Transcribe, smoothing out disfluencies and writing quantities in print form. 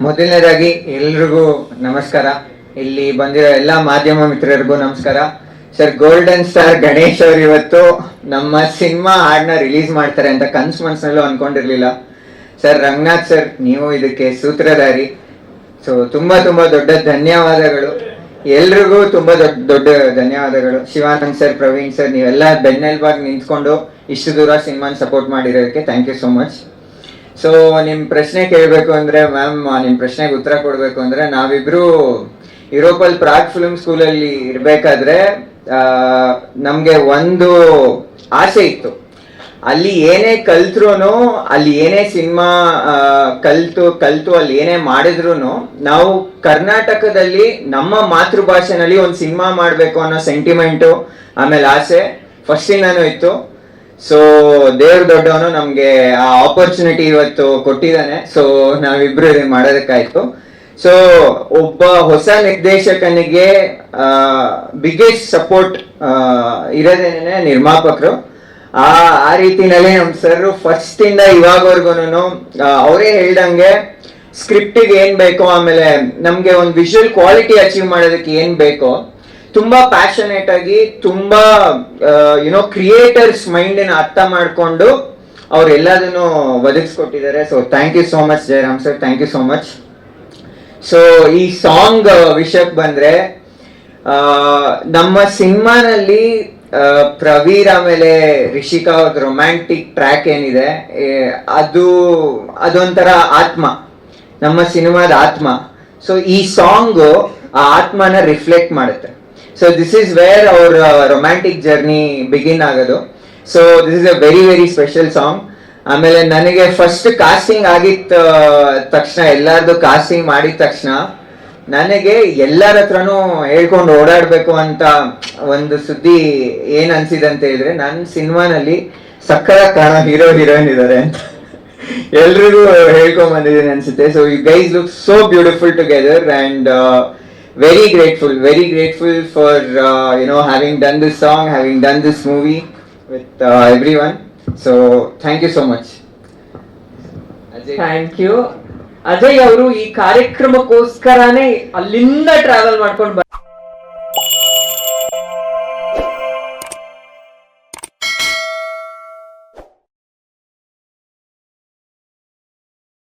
ಮೊದಲನೇದಾಗಿ ಎಲ್ರಿಗೂ ನಮಸ್ಕಾರ. ಇಲ್ಲಿ ಬಂದಿರೋ ಎಲ್ಲ ಮಾಧ್ಯಮ ಮಿತ್ರರಿಗೂ ನಮಸ್ಕಾರ. ಸರ್, ಗೋಲ್ಡನ್ ಸ್ಟಾರ್ ಗಣೇಶ್ ಅವರು ಇವತ್ತು ನಮ್ಮ ಸಿನಿಮಾ ಹಾಡನ್ನ ರಿಲೀಸ್ ಮಾಡ್ತಾರೆ ಅಂತ ಕನ್ಸು ಮನಸ್ಸಲ್ಲೂ ಅನ್ಕೊಂಡಿರ್ಲಿಲ್ಲ. ಸರ್, ರಂಗನಾಥ್ ಸರ್, ನೀವು ಇದಕ್ಕೆ ಸೂತ್ರಧಾರಿ. ಸೊ ತುಂಬಾ ದೊಡ್ಡ ಧನ್ಯವಾದಗಳು ಎಲ್ರಿಗೂ, ತುಂಬಾ ದೊಡ್ಡ ಧನ್ಯವಾದಗಳು. ಶಿವಾನಂದ್ ಸರ್, ಪ್ರವೀಣ್ ಸರ್, ನೀವೆಲ್ಲ ಬೆನ್ನೆಲುಬಾಗಿ ನಿಂತ್ಕೊಂಡು ಇಷ್ಟು ದೂರ ಸಿನಿಮಾನ ಸಪೋರ್ಟ್ ಮಾಡಿರೋದಕ್ಕೆ thank you so much. So ನಿಮ್ ಪ್ರಶ್ನೆ ಕೇಳಬೇಕು ಅಂದ್ರೆ ಮ್ಯಾಮ್, ನಿಮ್ ಪ್ರಶ್ನೆಗೆ ಉತ್ತರ ಕೊಡ್ಬೇಕು ಅಂದ್ರೆ, ನಾವಿಬ್ರು ಯುರೋಪಲ್ಲಿ ಪ್ರಾಗ್ ಫಿಲ್ಮ್ ಸ್ಕೂಲಲ್ಲಿ ಇರ್ಬೇಕಾದ್ರೆ ನಮ್ಗೆ ಒಂದು ಆಸೆ ಇತ್ತು. ಅಲ್ಲಿ ಏನೇ ಕಲ್ತ್ರು, ಅಲ್ಲಿ ಏನೇ ಸಿನಿಮಾ ಕಲ್ತು ಅಲ್ಲಿ ಏನೇ ಮಾಡಿದ್ರು ನಾವು ಕರ್ನಾಟಕದಲ್ಲಿ ನಮ್ಮ ಮಾತೃಭಾಷೆನಲ್ಲಿ ಒಂದು ಸಿನಿಮಾ ಮಾಡ್ಬೇಕು ಅನ್ನೋ ಸೆಂಟಿಮೆಂಟು, ಆಮೇಲೆ ಆಸೆ ಫಸ್ಟಿಂದಾನು ಇತ್ತು. ಸೊ ದೇವ್ರ ದೊಡ್ಡವನು ನಮ್ಗೆ ಆ ಆಪರ್ಚುನಿಟಿ ಇವತ್ತು ಕೊಟ್ಟಿದ್ದಾನೆ. ಸೊ ನಾವಿಬ್ರು ಇದನ್ನ ಮಾಡೋದಕ್ಕಾಯ್ತು. ಸೊ ಒಬ್ಬ ಹೊಸ ನಿರ್ದೇಶಕನಿಗೆ ಬಿಗ್ಗೆಸ್ಟ್ ಸಪೋರ್ಟ್ ಇರೋದೇನೆ ನಿರ್ಮಾಪಕರು. ಆ ರೀತಿನಲ್ಲಿ ನಮ್ ಸರ್ ಫಸ್ಟ್ ಇಂದ ಇವಾಗವರೆಗೂ ಅವರೇ ಹೇಳ್ದಂಗೆ ಸ್ಕ್ರಿಪ್ಟಿಗೆ ಏನ್ ಬೇಕೋ, ಆಮೇಲೆ ನಮ್ಗೆ ಒಂದು ವಿಜುವಲ್ ಕ್ವಾಲಿಟಿ ಅಚೀವ್ ಮಾಡೋದಕ್ಕೆ ಏನ್ ಬೇಕೋ ತುಂಬಾ ಪ್ಯಾಷನೇಟ್ ಆಗಿ, ತುಂಬಾ ಕ್ರಿಯೇಟರ್ಸ್ ಮೈಂಡ್ ನ ಅರ್ಥ ಮಾಡ್ಕೊಂಡು ಅವ್ರು ಎಲ್ಲದನ್ನು ಒದಗಿಸ್ಕೊಟ್ಟಿದ್ದಾರೆ. So thank you so much Jayaram sir, thank you so much. So ಈ ಸಾಂಗ್ ವಿಷಯಕ್ಕೆ ಬಂದ್ರೆ, ನಮ್ಮ ಸಿನಿಮಾನಲ್ಲಿ ಪ್ರವೀರ್ ಆಮೇಲೆ ರಿಷಿಕಾ ಅವ್ರದ್ದು ರೊಮ್ಯಾಂಟಿಕ್ ಟ್ರ್ಯಾಕ್ ಏನಿದೆ, ಅದೊಂಥರ ಆತ್ಮ, ನಮ್ಮ ಸಿನಿಮಾದ ಆತ್ಮ. ಸೊ ಈ ಸಾಂಗ್ ಆ ಆತ್ಮನ ರಿಫ್ಲೆಕ್ಟ್ ಮಾಡುತ್ತೆ. So this is where our romantic journey begin ಆಗೋದು. So this is a very very special song. ಆಮೇಲೆ ನನಗೆ ಫಸ್ಟ್ ಕಾಸ್ಟಿಂಗ್ ಆಗಿದ್ದ ತಕ್ಷಣ, ಎಲ್ಲಾರ್ದು ಕಾಸ್ಟಿಂಗ್ ಮಾಡಿದ ತಕ್ಷಣ ನನಗೆ ಎಲ್ಲರ ಹತ್ರನೂ ಹೇಳ್ಕೊಂಡು ಓಡಾಡ್ಬೇಕು ಅಂತ ಒಂದು ಸುದ್ದಿ ಏನ್ ಅನ್ಸಿದೆ ಅಂತ ಹೇಳಿದ್ರೆ, ನನ್ನ ಸಿನಿಮಾನಲ್ಲಿ ಸಕ್ಕರ ಕಾಣೋ ಹೀರೋ ಹೀರೋಯಿನ್ ಇದಾರೆ ಅಂತ ಎಲ್ರಿಗೂ ಹೇಳ್ಕೊಂಡ್ ಬಂದಿದ್ದೀನಿ ಅನ್ಸುತ್ತೆ. So you guys look so beautiful together and very grateful for having done this song, having done this movie with everyone. So thank you so much. Thank you Ajay ಅವರು ಈ ಕಾರ್ಯಕ್ರಮಕ್ಕೋಸ್ಕರನೇ ಅಲ್ಲಿಂದ ಟ್ರಾವೆಲ್ ಮಾಡ್ಕೊಂಡು